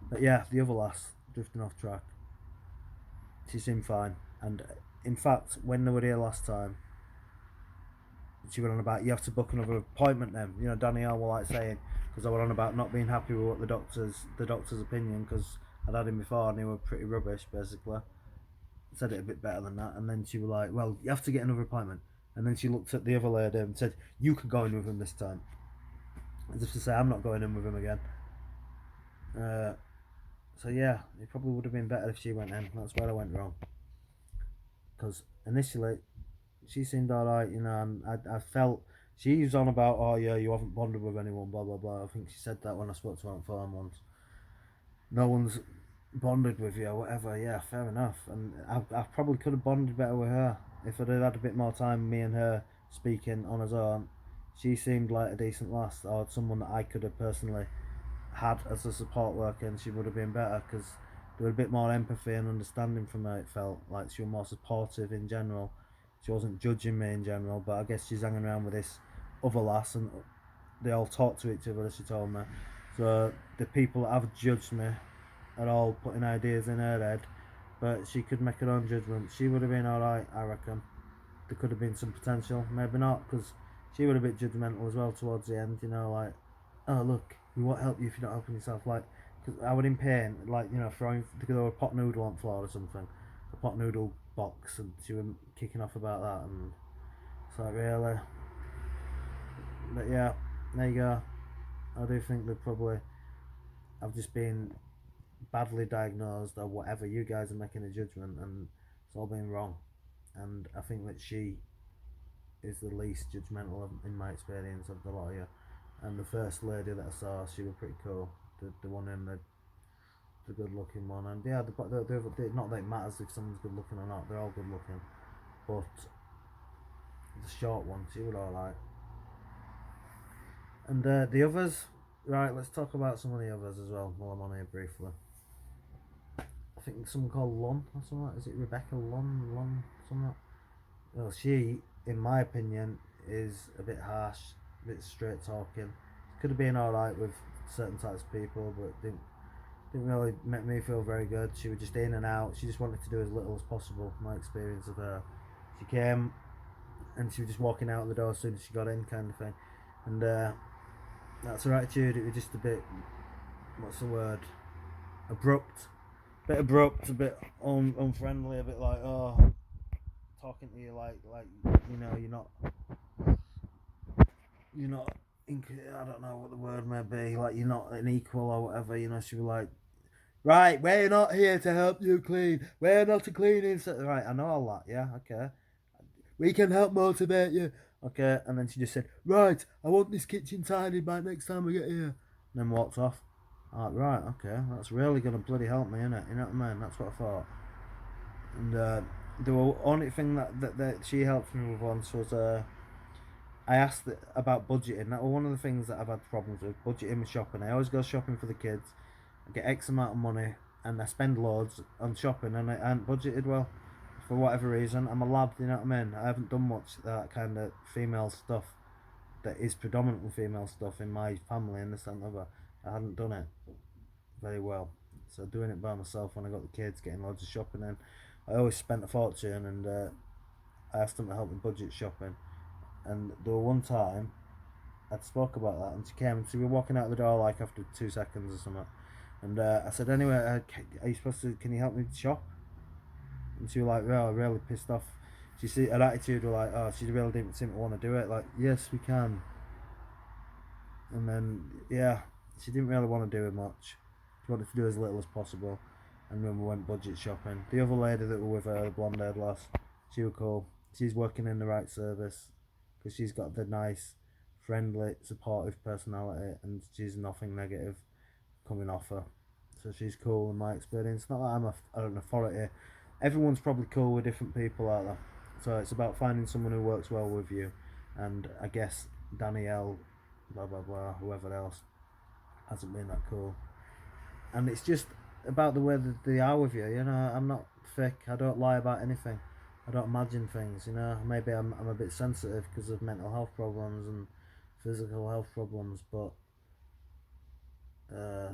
But yeah, the other lass, drifting off track, she seemed fine. And in fact, when they were here last time, she went on about you have to book another appointment then. Danielle were like saying, because I went on about not being happy with what the doctor's opinion, because I'd had him before and he were pretty rubbish, basically. Said it a bit better than that, and then she was like, well, you have to get another appointment. And then she looked at the other lady and said, you can go in with him this time. As if to say, I'm not going in with him again. So yeah, it probably would have been better if she went in. That's where I went wrong. Because initially, she seemed alright, and I felt she was on about, oh yeah, you haven't bonded with anyone, blah blah blah. I think she said that when I spoke to her on phone once. No one's bonded with you or whatever. Yeah, fair enough. And I probably could have bonded better with her if I'd had a bit more time, me and her speaking on his own. She seemed like a decent lass, or someone that I could have personally had as a support worker, and she would have been better because there was a bit more empathy and understanding from her. It felt like she was more supportive in general. She wasn't judging me in general, but I guess she's hanging around with this other lass, and they all talk to each other, as she told me. So the people that have judged me are all putting ideas in her head, but she could make her own judgment. She would have been alright, I reckon. There could have been some potential, maybe not, because she was a bit judgmental as well towards the end, like, oh look, we won't help you if you're not helping yourself, like, because I was in pain, like, throwing a pot noodle on the floor or something, a pot noodle box, and she was kicking off about that, and it's like, really? But yeah, there you go. I do think that probably I've just been badly diagnosed or whatever. You guys are making a judgment, and it's all been wrong. And I think that she is the least judgmental in my experience of the lot of you. And the first lady that I saw, she was pretty cool. The one in the good looking one, and yeah, not that it matters if someone's good looking or not. They're all good looking, but the short one, she was alright. And the others, right? Let's talk about some of the others as well while I'm on here briefly. I think someone called Lon or something. Is it Rebecca Lon something? Well, she, in my opinion, is a bit harsh, a bit straight talking. Could have been alright with certain types of people, but didn't really make me feel very good. She was just in and out. She just wanted to do as little as possible. My experience of her. She came and she was just walking out the door as soon as she got in, kind of thing. And that's her attitude. It was just a bit, what's the word? Abrupt. A bit abrupt, a bit unfriendly, a bit like, oh, talking to you like you're not I don't know what the word may be, like you're not an equal or whatever. She was like, right, we're not here to help you clean, we're not a cleaning right, I know all that, yeah, okay, we can help motivate you, okay. And then she just said, right, I want this kitchen tidied by next time we get here, and then walked off. Like, right, okay, that's really gonna bloody help me, innit? You know what I mean? That's what I thought. And the only thing that she helped me with once was I asked about budgeting. That was one of the things that I've had problems with, budgeting with shopping. I always go shopping for the kids. I get X amount of money and I spend loads on shopping, and I hadn't budgeted well for whatever reason. I'm a lad, you know what I mean? I haven't done much that kind of female stuff that is predominantly female stuff in my family and this and other. I hadn't done it very well. So doing it by myself when I got the kids, getting loads of shopping in, I always spent a fortune, and I asked them to help me budget shopping, And there were one time I'd spoke about that, and she came, and she was walking out the door like after 2 seconds or something. And I said, anyway, are you supposed to? Can you help me shop? And she was like, well, really pissed off. She see her attitude was like, oh, she really didn't seem to want to do it. Like, yes, we can. And then yeah, she didn't really want to do it much. She wanted to do as little as possible. And then we went budget shopping. The other lady that were with her, the blonde haired lass, she was cool. She's working in the right service because she's got the nice, friendly, supportive personality, and she's nothing negative coming off her. So she's cool in my experience. Not that I'm an authority. Everyone's probably cool with different people out there. So it's about finding someone who works well with you. And I guess Danielle, blah blah blah, whoever else, hasn't been that cool. And it's just about the way that they are with you. You know, I'm not fake. I don't lie about anything. I don't imagine things. You know, maybe I'm a bit sensitive because of mental health problems and physical health problems, but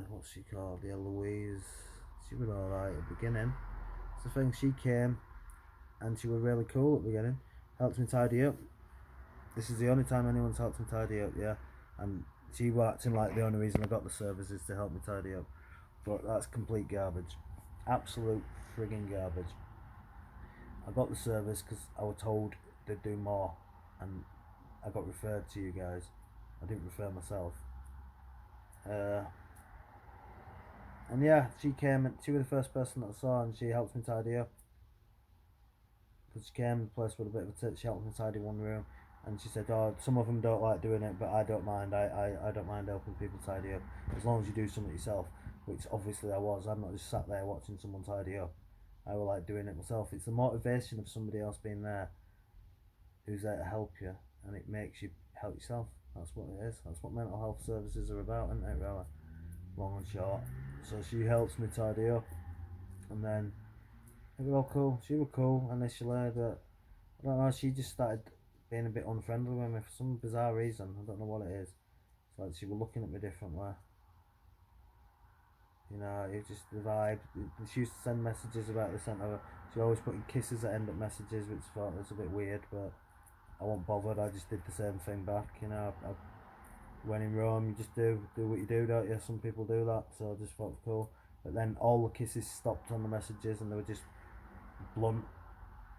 what's she called? Yeah, Louise. She was alright at the beginning. It's the thing, she came and she was really cool at the beginning. Helped me tidy up. This is the only time anyone's helped me tidy up, yeah. And she was acting like the only reason I got the service is to help me tidy up. But that's complete garbage. Absolute frigging garbage. I got the service because I was told they'd do more, and I got referred to you guys. I didn't refer myself. Uh, and yeah, she came and she was the first person that I saw, and she helped me tidy up. Because she came, the place with a bit of a tit, she helped me tidy one room, and she said, "Oh, some of them don't like doing it, but I don't mind. I don't mind helping people tidy up as long as you do something yourself." Which obviously I was. I'm not just sat there watching someone tidy up. I will like doing it myself. It's the motivation of somebody else being there, who's there to help you, and it makes you help yourself. That's what it is. That's what mental health services are about, isn't it? Really, long and short. So she helps me tidy up, and then it was all cool. She was cool initially, but I don't know. She just started being a bit unfriendly with me for some bizarre reason. I don't know what it is. It's like she was looking at me differently. You know, it was just the vibe. She used to send messages about the centre. She always putting kisses at end of messages, which I thought was a bit weird, but I wasn't bothered. I just did the same thing back. You know, when in Rome, you just do what you do, don't you? Some people do that, so I just thought it was cool. But then all the kisses stopped on the messages, and they were just blunt.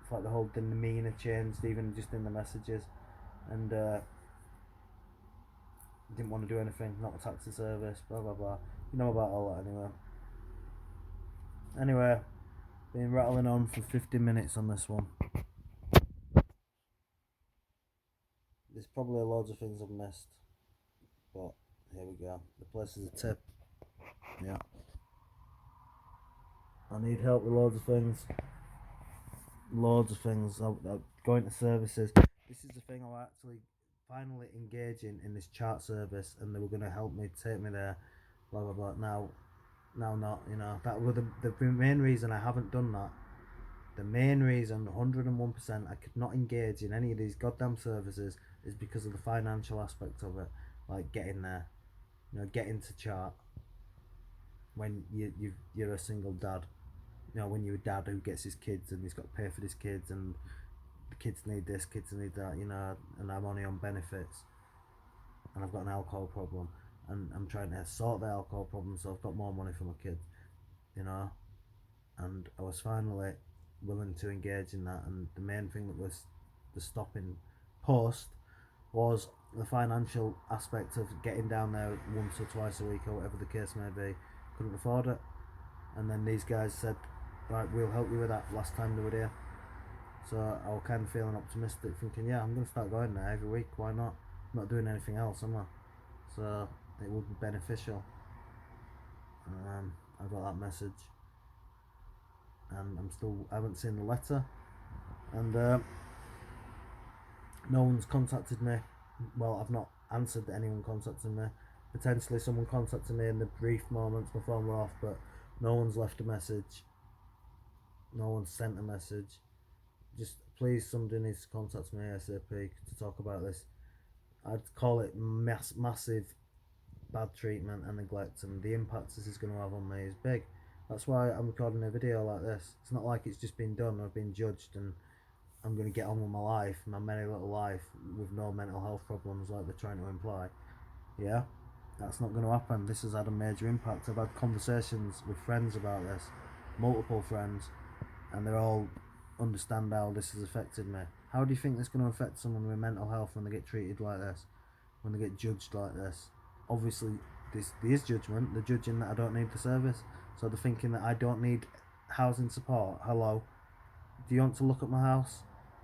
It's like the whole demeanour changed, even just in the messages, and didn't want to do anything, not a taxi service, blah blah blah. You know about all that anyway. Anyway, been rattling on for 50 minutes on this one. There's probably loads of things I've missed, but here we go. The place is a tip. Yeah. I need help with loads of things. Loads of things. I'm going to services. This is the thing I'm actually finally engaging in this chart service, and they were going to help me, take me there, blah blah blah. Now not, you know. That was the main reason I haven't done that. The main reason, 101%, I could not engage in any of these goddamn services is because of the financial aspect of it. Like getting there, you know, getting to chart when you're a single dad. You know, when you're a dad who gets his kids and he's got to pay for his kids, and the kids need this, kids need that, you know, and I'm only on benefits, and I've got an alcohol problem, and I'm trying to sort the alcohol problem so I've got more money for my kids, you know. And I was finally willing to engage in that, and the main thing that was the stopping post was the financial aspect of getting down there once or twice a week or whatever the case may be. Couldn't afford it, and then these guys said, right, we'll help you with that last time they were there. So I was kind of feeling optimistic, thinking, yeah, I'm going to start going there every week, why not? I'm not doing anything else, am I? So it would be beneficial. I got that message, and I haven't seen the letter, and no one's contacted me. Well, I've not answered anyone contacting me. Potentially someone contacted me in the brief moments my phone were off, but no one's left a message. No one's sent a message. Just please, somebody needs to contact me ASAP to talk about this. I'd call it massive bad treatment and neglect, and the impact this is going to have on me is big. That's why I'm recording a video like this. It's not like it's just been done, I've been judged, and I'm going to get on with my life, my merry little life, with no mental health problems like they're trying to imply. Yeah, that's not going to happen. This has had a major impact. I've had conversations with friends about this, multiple friends, and they're all understand how this has affected me. How do you think this is going to affect someone with mental health when they get treated like this, when they get judged like this? Obviously, there is judgment. They're judging that I don't need the service, so they're thinking that I don't need housing support. Hello, do you want to look at my house?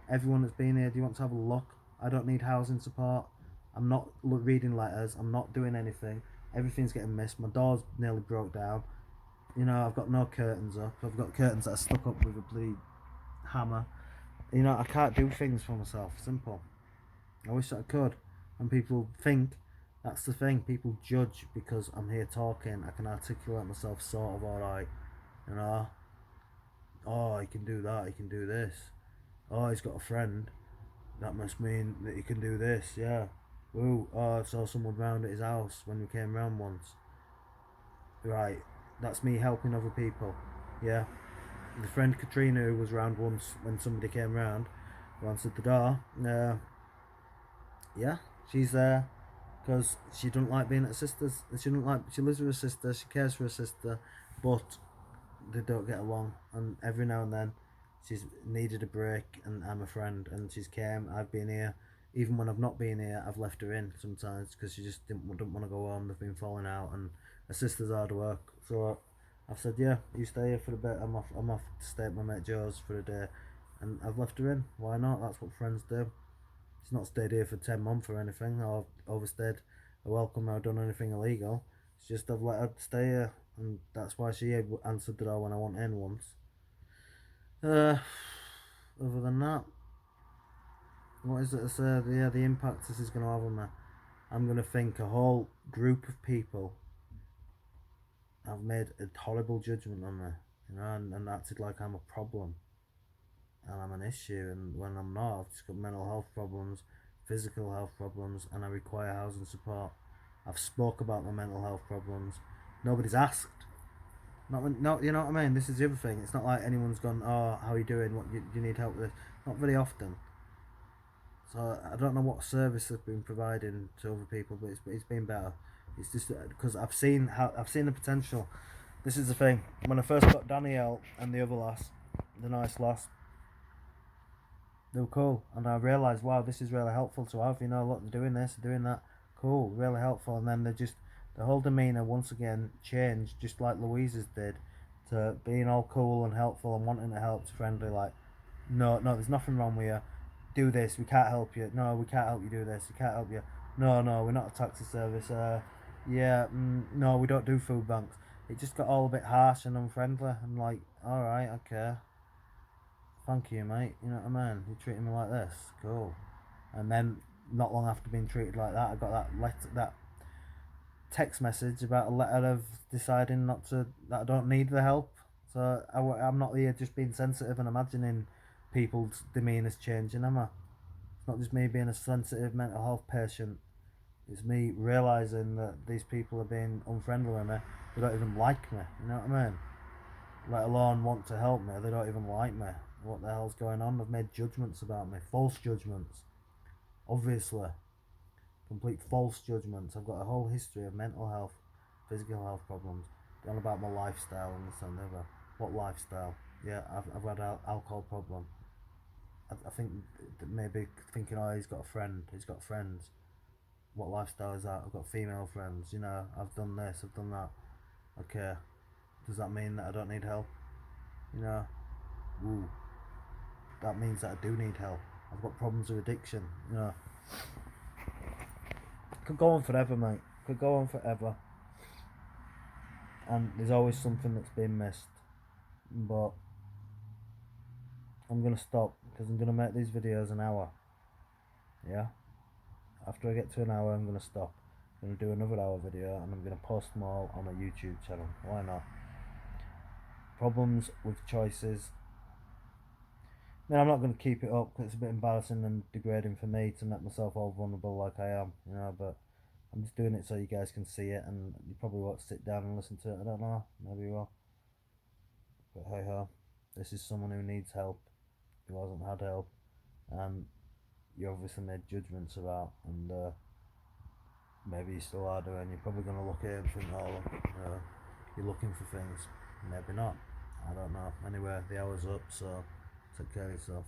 Everyone that's been here, do you want to have a look? I don't need housing support. I'm not reading letters. I'm not doing anything. Everything's getting missed. My door's nearly broke down. You know, I've got no curtains up. I've got curtains that are stuck up with a bloody hammer. You know, I can't do things for myself. Simple. I wish that I could. And people think that's the thing. People judge because I'm here talking. I can articulate myself sort of alright. You know, oh, he can do that. He can do this. Oh, he's got a friend. That must mean that he can do this. Yeah. Ooh, oh, I saw someone round at his house when we came round once. Right. That's me helping other people. Yeah. The friend Katrina who was round once when somebody came round, who answered the door. Yeah, she's there because she doesn't like being at her sister's. She doesn't like. She lives with her sister. She cares for her sister, but they don't get along. And every now and then, she's needed a break, and I'm a friend, and she's came. I've been here. Even when I've not been here, I've left her in sometimes because she just didn't want to go home. They've been falling out, and her sister's hard work. So I've said, yeah, you stay here for a bit. I'm off to stay at my mate Joe's for a day, and I've left her in. Why not? That's what friends do. She's not stayed here for 10 months or anything, or overstayed a welcome or done anything illegal. It's just I've let her stay here, and that's why she answered the door when I went in once. Other than that, what is it to say? Yeah, the impact this is going to have on me. I'm going to think a whole group of people have made a horrible judgment on me, you know, and acted like I'm a problem and I'm an issue, and when I'm not, I've just got mental health problems, physical health problems, and I require housing support. I've spoke about my mental health problems. Nobody's asked. Not, you know what I mean. This is the other thing. It's not like anyone's gone, oh, how are you doing? What you need help with? Not very often. So I don't know what service they've been providing to other people, but it's been better. It's just because I've seen the potential. This is the thing. When I first got Danielle and the other lass, the nice lass, they were cool, and I realised, wow, this is really helpful to have. You know, look, they're doing this, they're doing that. Cool, really helpful. And then the whole demeanour once again changed, just like Louisa's did, to being all cool and helpful and wanting to help, to friendly. Like, no, there's nothing wrong with you. Do this. We can't help you. No, we can't help you do this. We can't help you. No, we're not a taxi service. Yeah, no, we don't do food banks. It just got all a bit harsh and unfriendly. I'm like, all right, okay. Thank you, mate. You know what I mean? You're treating me like this. Cool. And then, not long after being treated like that, I got that text message about a letter of deciding not to, that I don't need the help. So I'm not here just being sensitive and imagining people's demeanours changing, am I? It's not just me being a sensitive mental health patient. It's me realising that these people are being unfriendly with me. They don't even like me. You know what I mean? Let alone want to help me. They don't even like me. What the hell's going on? They've made judgments about me. False judgments. Obviously. Complete false judgments. I've got a whole history of mental health, physical health problems. Gone about my lifestyle and this and the other. What lifestyle? Yeah, I've had an alcohol problem. I think maybe thinking, oh, he's got a friend. He's got friends. What lifestyle is that? I've got female friends. You know, I've done this. I've done that. Okay. Does that mean that I don't need help? You know, ooh, that means that I do need help. I've got problems with addiction. You know, could go on forever, mate. Could go on forever. And there's always something that's been missed. But I'm gonna stop because I'm gonna make these videos an hour. Yeah. After I get to an hour, I'm gonna stop. I'm gonna do another hour video, and I'm gonna post them all on my YouTube channel. Why not? Problems with choices. I mean, I'm not going to keep it up because it's a bit embarrassing and degrading for me to make myself all vulnerable like I am, you know, but I'm just doing it so you guys can see it, and you probably won't sit down and listen to it, I don't know, maybe you will, but hey ho, this is someone who needs help, who hasn't had help, and you obviously made judgments about, and maybe you still are doing. You're probably going to look at it and think, oh, look, you're looking for things. Maybe not. I don't know. Anyway, the hour's up, so take care of yourself.